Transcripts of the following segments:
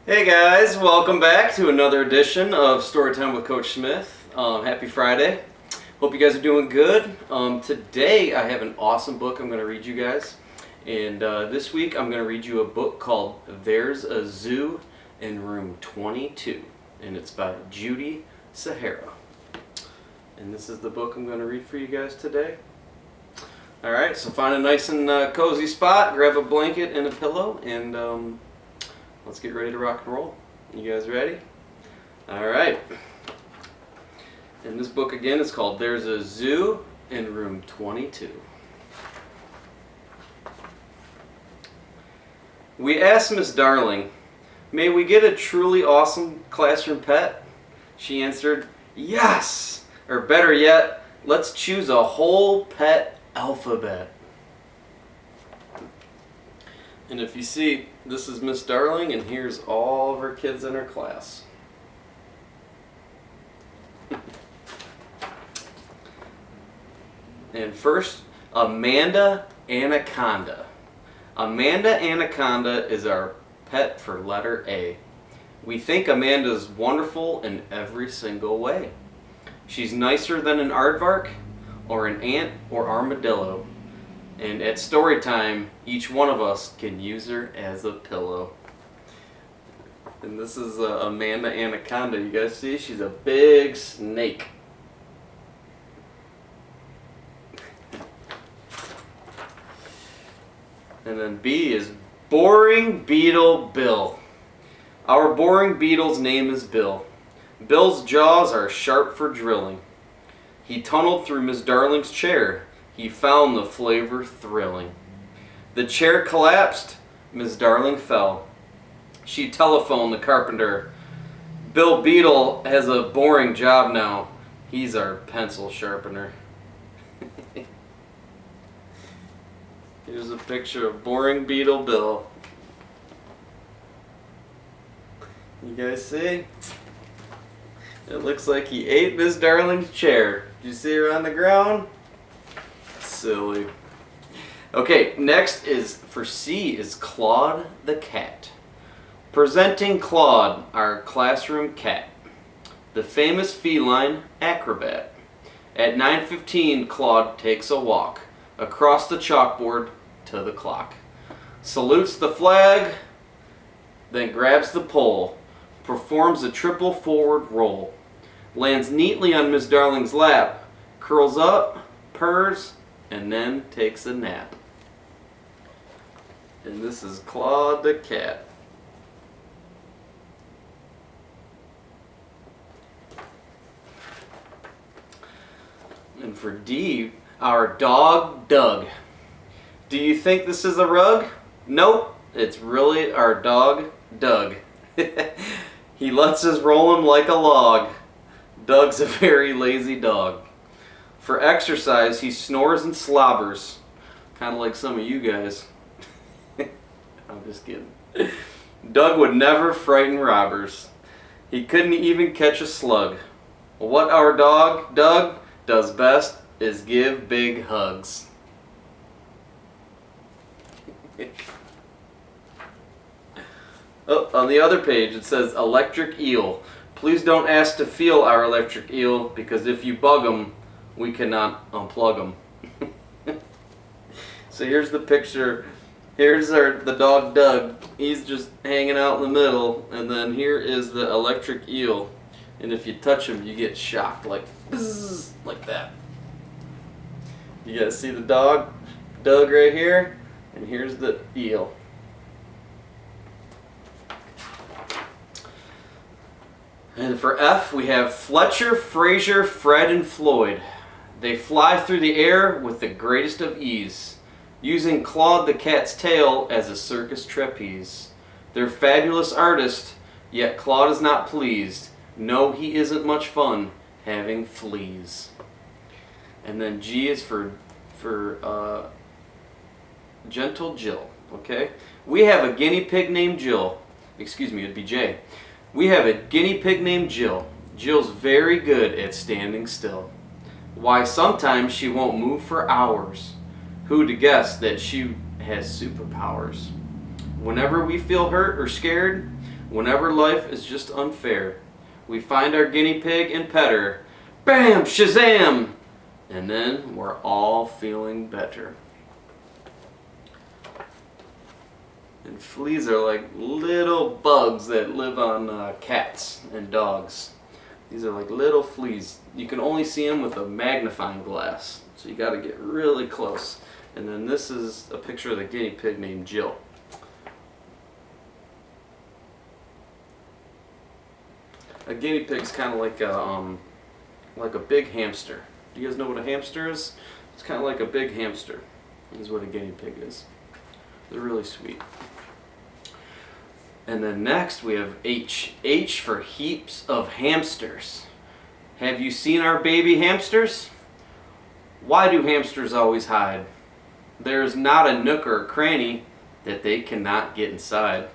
Hey guys, welcome back to another edition of Storytime with Coach Smith. Happy Friday. Hope you guys are doing good. Today I have an awesome book I'm going to read you guys. And this week I'm going to read you a book called There's a Zoo in Room 22. And it's by Judy Sierra. And this is the book I'm going to read for you guys today. Alright, so find a nice and cozy spot, grab a blanket and a pillow, and let's get ready to rock and roll. You guys ready? Alright. And this book again is called There's a Zoo in Room 22. We asked Miss Darling, "May we get a truly awesome classroom pet?" She answered, "Yes! Or better yet, let's choose a whole pet alphabet." And if you see, this is Miss Darling, and here's all of her kids in her class. And first, Amanda Anaconda. Amanda Anaconda is our pet for letter A. We think Amanda's wonderful in every single way. She's nicer than an aardvark, or an ant, or armadillo. And at story time, each one of us can use her as a pillow. And this is Amanda Anaconda. You guys see? She's a big snake. And then B is Boring Beetle Bill. Our boring beetle's name is Bill. Bill's jaws are sharp for drilling. He tunneled through Miss Darling's chair. He found the flavor thrilling. The chair collapsed. Miss Darling fell. She telephoned the carpenter. "Bill Beetle has a boring job now. He's our pencil sharpener." Here's a picture of Boring Beetle Bill. You guys see? It looks like he ate Miss Darling's chair. Did you see her on the ground? Silly. Okay, next is, for C, is Claude the cat. Presenting Claude, our classroom cat, the famous feline acrobat. At 9:15, Claude takes a walk across the chalkboard to the clock, salutes the flag, then grabs the pole, performs a triple forward roll, lands neatly on Miss Darling's lap, curls up, purrs, and then takes a nap. And this is Claude the cat. And for D, our dog Doug. Do you think this is a rug? Nope, it's really our dog Doug. He lets us roll him like a log. Doug's a very lazy dog. For exercise, he snores and slobbers, kind of like some of you guys. I'm just kidding. Doug would never frighten robbers. He couldn't even catch a slug. What our dog, Doug, does best is give big hugs. Oh, on the other page it says electric eel. Please don't ask to feel our electric eel, because if you bug him, we cannot unplug them. So here's the picture. Here's the dog Doug. He's just hanging out in the middle, and then here is the electric eel. And if you touch him, you get shocked, like bzzz, like that. You guys see the dog Doug right here, and here's the eel. And for F, we have Fletcher, Fraser, Fred, and Floyd. They fly through the air with the greatest of ease, using Claude the cat's tail as a circus trapeze. They're fabulous artists, yet Claude is not pleased. No, he isn't much fun having fleas. And then G is for Gentle Jill. Okay, we have a guinea pig named Jill. Excuse me, it'd be J. We have a guinea pig named Jill. Jill's very good at standing still. Why, sometimes she won't move for hours. Who to guess that she has superpowers? Whenever we feel hurt or scared, Whenever life is just unfair, we find our guinea pig and pet her. Bam! Shazam! And then we're all feeling better. And fleas are like little bugs that live on cats and dogs. These are like little fleas. You can only see them with a magnifying glass. So you got to get really close. And then this is a picture of the guinea pig named Jill. A guinea pig's kind of like a big hamster. Do you guys know what a hamster is? It's kind of like a big hamster. Is what a guinea pig is. They're really sweet. And then next we have H. H for heaps of hamsters. Have you seen our baby hamsters? Why do hamsters always hide? There's not a nook or a cranny that they cannot get inside.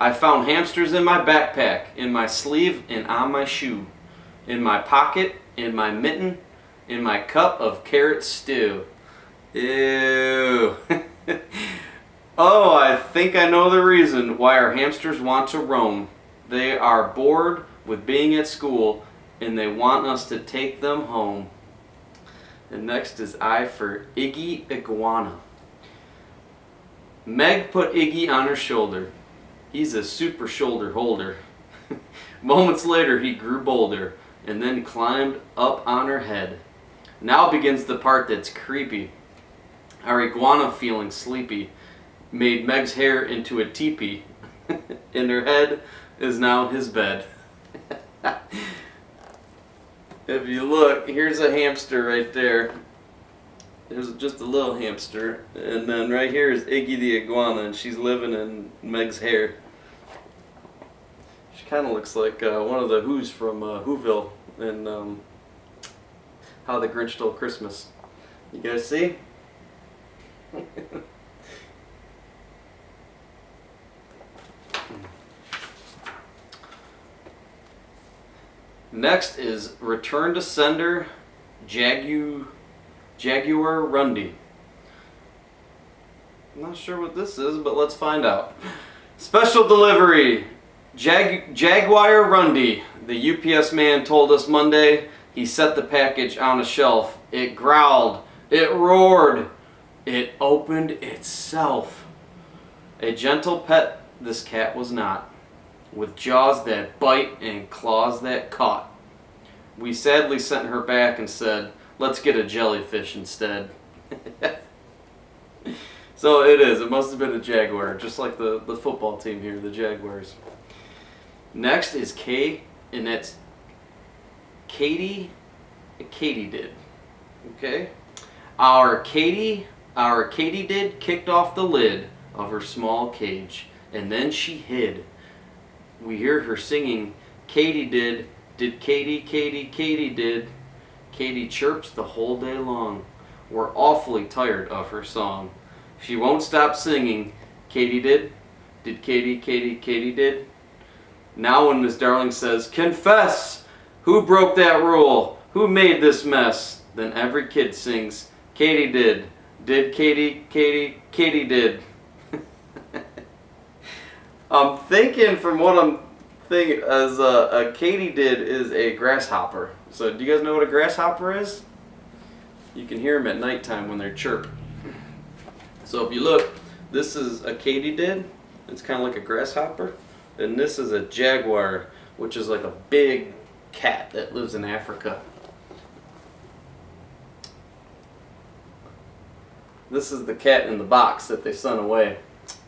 I found hamsters in my backpack, in my sleeve, and on my shoe. In my pocket, in my mitten, in my cup of carrot stew. Ew. Oh, I think I know the reason why our hamsters want to roam. They are bored with being at school and they want us to take them home. And next is I for Iggy Iguana. Meg put Iggy on her shoulder. He's a super shoulder holder. Moments later he grew bolder and then climbed up on her head. Now begins the part that's creepy. Our iguana, feeling sleepy, made Meg's hair into a teepee, and her head is now his bed. If you look, here's a hamster right there. There's just a little hamster, and then right here is Iggy the iguana, and she's living in Meg's hair. She kind of looks like one of the Who's from Whoville and How the Grinch Stole Christmas. You guys see? Next is Return to Sender Jaguar Rundy. I'm not sure what this is, but let's find out. Special delivery, Jaguar Rundy. The UPS man told us Monday. He set the package on a shelf. It growled. It roared. It opened itself. A gentle pet this cat was not, with jaws that bite and claws that caught. We sadly sent her back and said, let's get a jellyfish instead. So it is. It must have been a jaguar, just like the football team here, the Jaguars. Next is K, and that's Katie. Katie did. Okay? Our Katydid kicked off the lid of her small cage, and then she hid. We hear her singing, Katydid, did Katie, Katie did. Katie chirps the whole day long. We're awfully tired of her song. She won't stop singing, Katydid, did Katie did. Now when Miss Darling says, confess, who broke that rule? Who made this mess? Then every kid sings, Katie did Katie did. I'm thinking from what I'm thinking as a katydid is a grasshopper. So do you guys know what a grasshopper is? You can hear them at nighttime when they're chirping. So if you look, this is a katydid. It's kind of like a grasshopper. And this is a jaguar, which is like a big cat that lives in Africa. This is the cat in the box that they sent away.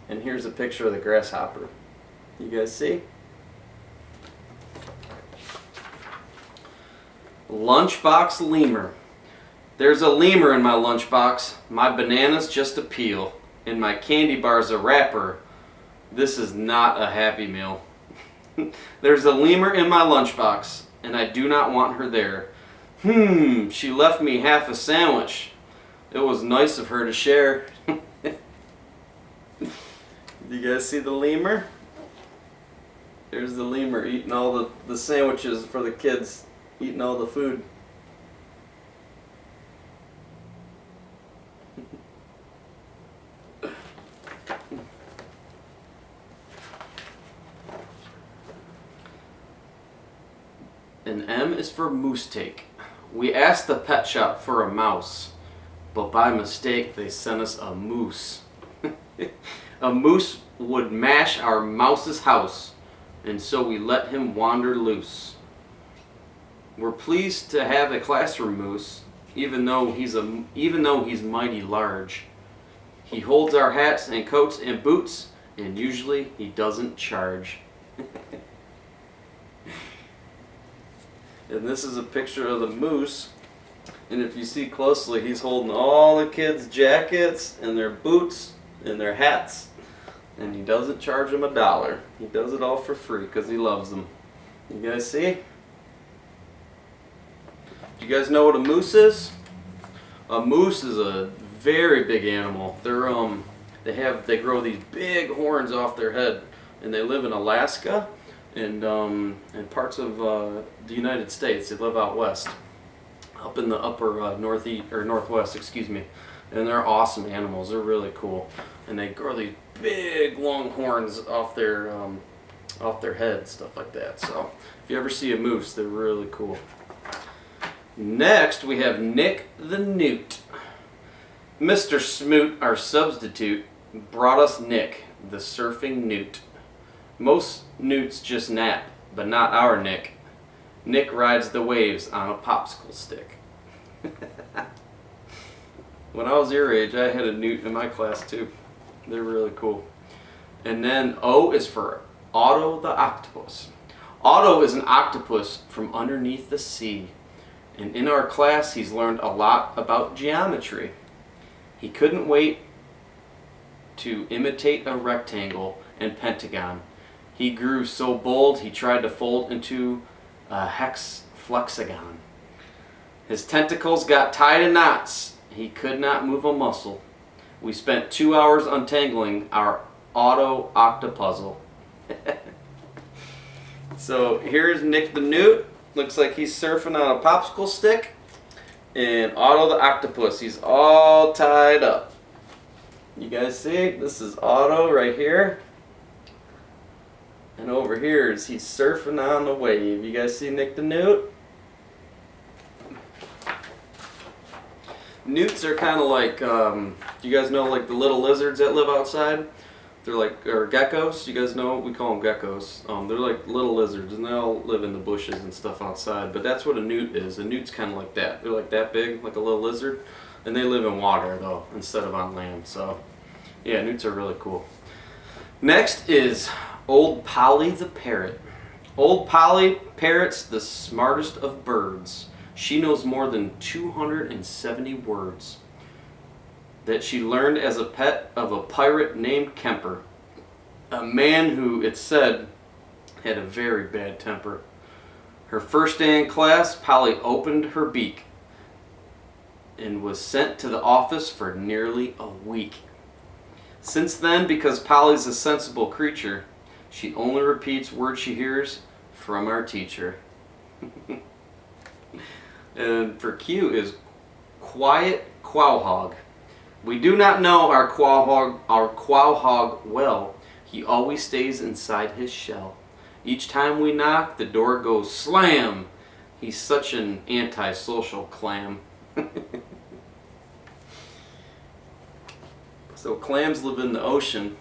And here's a picture of the grasshopper. You guys see? Lunchbox lemur. There's a lemur in my lunchbox. My banana's just a peel. And my candy bar's a wrapper. This is not a Happy Meal. There's a lemur in my lunchbox, and I do not want her there. She left me half a sandwich. It was nice of her to share. You guys see the lemur? There's the lemur eating all the sandwiches for the kids, eating all the food. And M is for moose take. We asked the pet shop for a mouse, but by mistake they sent us a moose. A moose would mash our mouse's house, and so we let him wander loose. We're pleased to have a classroom moose, even though he's mighty large. He holds our hats and coats and boots, and usually he doesn't charge. And this is a picture of the moose, and if you see closely, he's holding all the kids' jackets and their boots and their hats, and he doesn't charge them $1. He does it all for free because he loves them. You guys see? Do you guys know what a moose is? A moose is a very big animal. They grow these big horns off their head, and they live in Alaska and parts of the United States. They live out west, up in the upper northwest, excuse me. And they're awesome animals. They're really cool, and they grow these big long horns off their head, stuff like that. So if you ever see a moose, they're really cool. Next, we have Nick the Newt. Mr. Smoot, our substitute, brought us Nick, the surfing newt. Most newts just nap, but not our Nick. Nick rides the waves on a popsicle stick. When I was your age, I had a newt in my class too. They're really cool. And then O is for Otto the octopus. Otto is an octopus from underneath the sea. And in our class, he's learned a lot about geometry. He couldn't wait to imitate a rectangle and pentagon. He grew so bold, he tried to fold into a hexaflexagon. His tentacles got tied in knots. He could not move a muscle. We spent 2 hours untangling our Otto octopuzzle. So here's Nick the Newt. Looks like he's surfing on a popsicle stick. And Otto the octopus, he's all tied up. You guys see? This is Otto right here. And over here is he's surfing on the wave. You guys see Nick the Newt? Newts are kind of like, you guys know like the little lizards that live outside? They're like, or geckos, you guys know? We call them geckos. They're like little lizards, and they all live in the bushes and stuff outside. But that's what a newt is. A newt's kind of like that. They're like that big, like a little lizard. And they live in water, though, instead of on land. So, yeah, newts are really cool. Next is Old Polly the parrot. Old Polly, parrot's the smartest of birds. She knows more than 270 words that she learned as a pet of a pirate named Kemper, a man who, it's said, had a very bad temper. Her first day in class, Polly opened her beak and was sent to the office for nearly a week. Since then, because Polly's a sensible creature, she only repeats words she hears from our teacher. And for Q is Quiet Quahoog. We do not know our quahoog well. He always stays inside his shell. Each time we knock, the door goes slam. He's such an antisocial clam. So clams live in the ocean,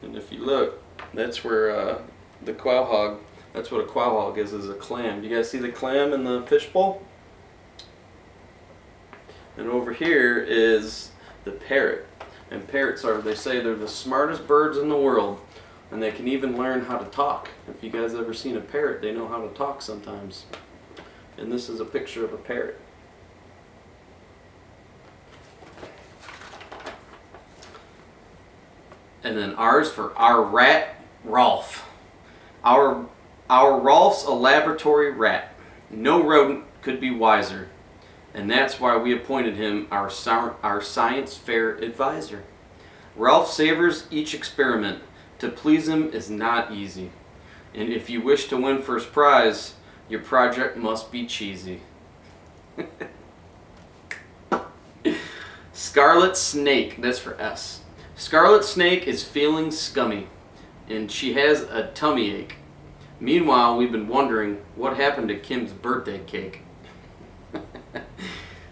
and if you look, that's where the quahoog, that's what a quahoog is a clam. You guys see the clam in the fishbowl? And over here is the parrot. And parrots are, they say they're the smartest birds in the world, and they can even learn how to talk. If you guys ever seen a parrot, they know how to talk sometimes. And this is a picture of a parrot. And then R's for our rat, Rolf. Our Rolf's a laboratory rat. No rodent could be wiser. And that's why we appointed him our science fair advisor. Ralph savors each experiment. To please him is not easy. And if you wish to win first prize, your project must be cheesy. Scarlet Snake, that's for S. Scarlet Snake is feeling scummy, and she has a tummy ache. Meanwhile, we've been wondering what happened to Kim's birthday cake.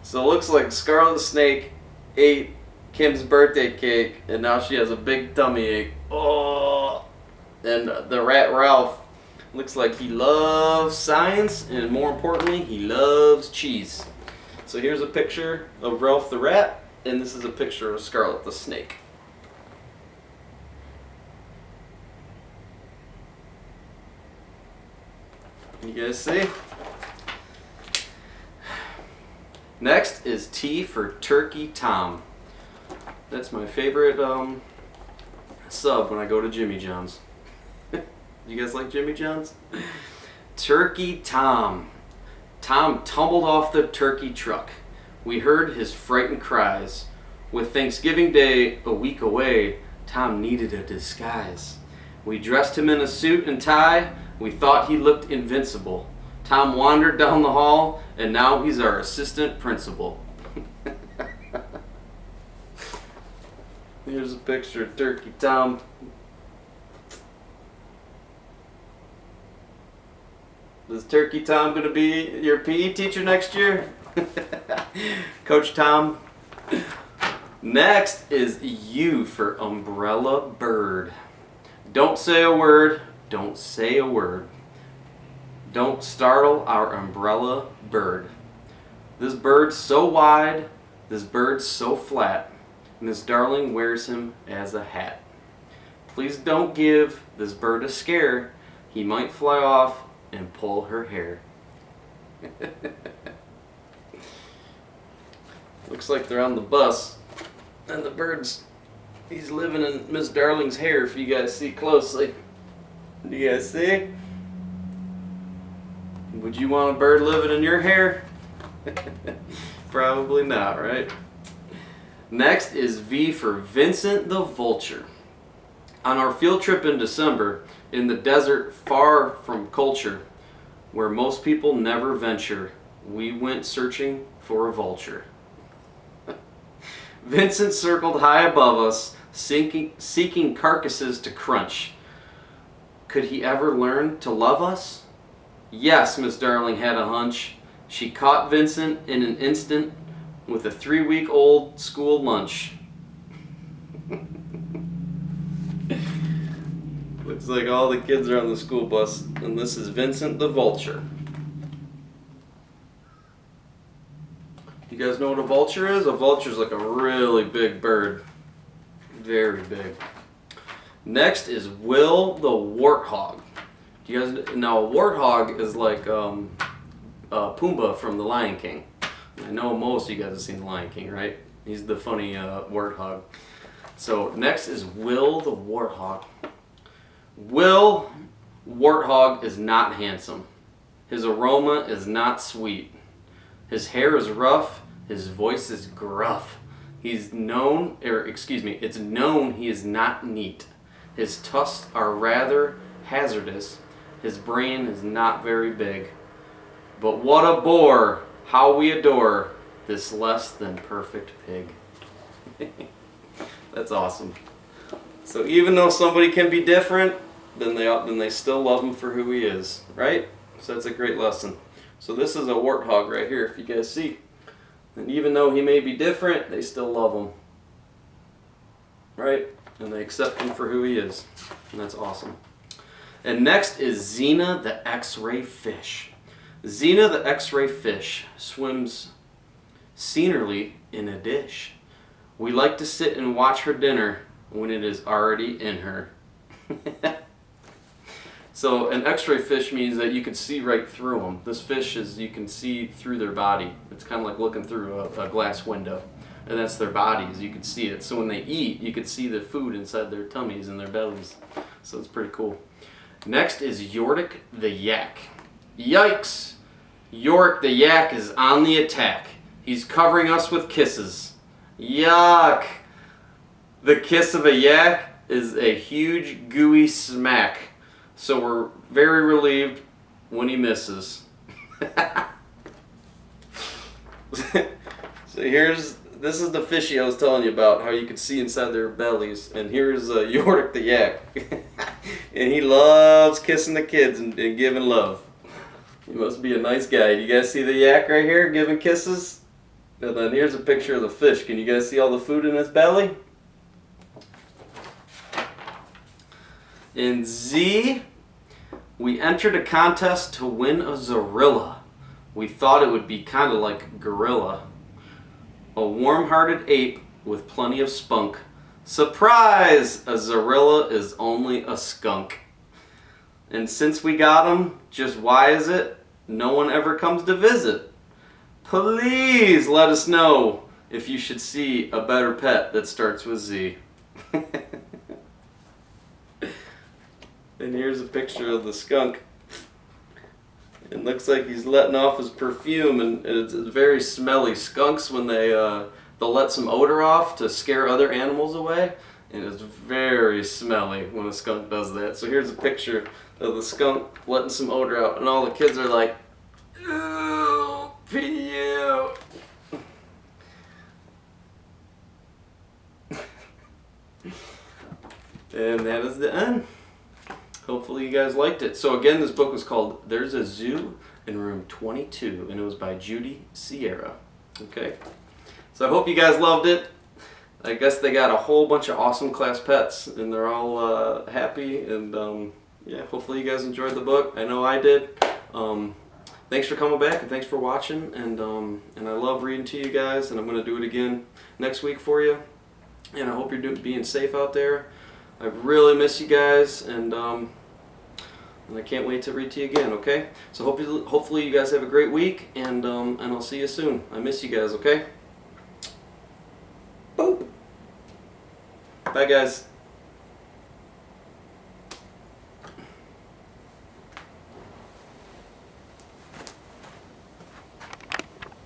So it looks like Scarlet the Snake ate Kim's birthday cake, and now she has a big tummy ache. Oh! And the rat Ralph looks like he loves science, and more importantly, he loves cheese. So here's a picture of Ralph the rat, and this is a picture of Scarlet the Snake. You guys see? Next is T for Turkey Tom. That's my favorite sub when I go to Jimmy John's. You guys like Jimmy John's? Turkey Tom. Tom tumbled off the turkey truck. We heard his frightened cries. With Thanksgiving Day a week away, Tom needed a disguise. We dressed him in a suit and tie. We thought he looked invincible. Tom wandered down the hall, and now he's our assistant principal. Here's a picture of Turkey Tom. Is Turkey Tom going to be your PE teacher next year? Coach Tom. Next is U for Umbrella Bird. Don't say a word. Don't say a word. Don't startle our umbrella bird. This bird's so wide, this bird's so flat. Miss Darling wears him as a hat. Please don't give this bird a scare. He might fly off and pull her hair. Looks like they're on the bus, and the bird's, he's living in Miss Darling's hair if you guys see closely. Do you guys see? Would you want a bird living in your hair? Probably not, right? Next is V for Vincent the Vulture. On our field trip in December, in the desert far from culture, where most people never venture, we went searching for a vulture. Vincent circled high above us, seeking carcasses to crunch. Could he ever learn to love us? Yes, Miss Darling had a hunch. She caught Vincent in an instant with a 3-week-old school lunch. Looks like all the kids are on the school bus, and this is Vincent the Vulture. You guys know what a vulture is? A vulture is like a really big bird. Very big. Next is Will the Warthog. Do you guys know a warthog is like Pumbaa from The Lion King? I know most of you guys have seen The Lion King, right? He's the funny warthog. So next is Will the Warthog. Will Warthog is not handsome. His aroma is not sweet. His hair is rough. His voice is gruff. It's known he is not neat. His tusks are rather hazardous. His brain is not very big. But what a bore! How we adore this less than perfect pig. That's awesome. So even though somebody can be different, then they still love him for who he is, right? So that's a great lesson. So this is a warthog right here, if you guys see. And even though he may be different, they still love him, right? And they accept him for who he is. And that's awesome. And next is Xena the X-ray fish. Xena the X-ray fish swims scenerly in a dish. We like to sit and watch her dinner when it is already in her. So an X-ray fish means that you can see right through them. This fish is, you can see through their body. It's kind of like looking through a glass window. And that's their bodies, you can see it. So when they eat, you can see the food inside their tummies and their bellies. So it's pretty cool. Next is Yorick the Yak. Yikes! Yorick the Yak is on the attack. He's covering us with kisses. Yuck! The kiss of a yak is a huge gooey smack. So we're very relieved when he misses. So this is the fishy I was telling you about, how you could see inside their bellies. And here's Yorick the Yak. And he loves kissing the kids and giving love. He must be a nice guy. You guys see the yak right here giving kisses? And then here's a picture of the fish. Can you guys see all the food in his belly? In Z, we entered a contest to win a Zorilla. We thought it would be kind of like gorilla. A warm-hearted ape with plenty of spunk. Surprise! A Zorilla is only a skunk. And since we got him, just why is it no one ever comes to visit? Please let us know if you should see a better pet that starts with Z. And here's a picture of the skunk. It looks like he's letting off his perfume, and it's very smelly. Skunks, when they'll let some odor off to scare other animals away, and it's very smelly when a skunk does that. So here's a picture of the skunk letting some odor out, and all the kids are like, "Ooh, PU." And that is the end. Hopefully you guys liked it. So again, this book was called There's a Zoo in Room 22, and it was by Judy Sierra. Okay? So I hope you guys loved it. I guess they got a whole bunch of awesome class pets, and they're all happy, and yeah, hopefully you guys enjoyed the book. I know I did. Thanks for coming back, and thanks for watching, and I love reading to you guys, and I'm going to do it again next week for you. And I hope you're being safe out there. I really miss you guys, and I can't wait to read to you again, okay? So hopefully you guys have a great week, and I'll see you soon. I miss you guys, okay? Boop. Bye, guys.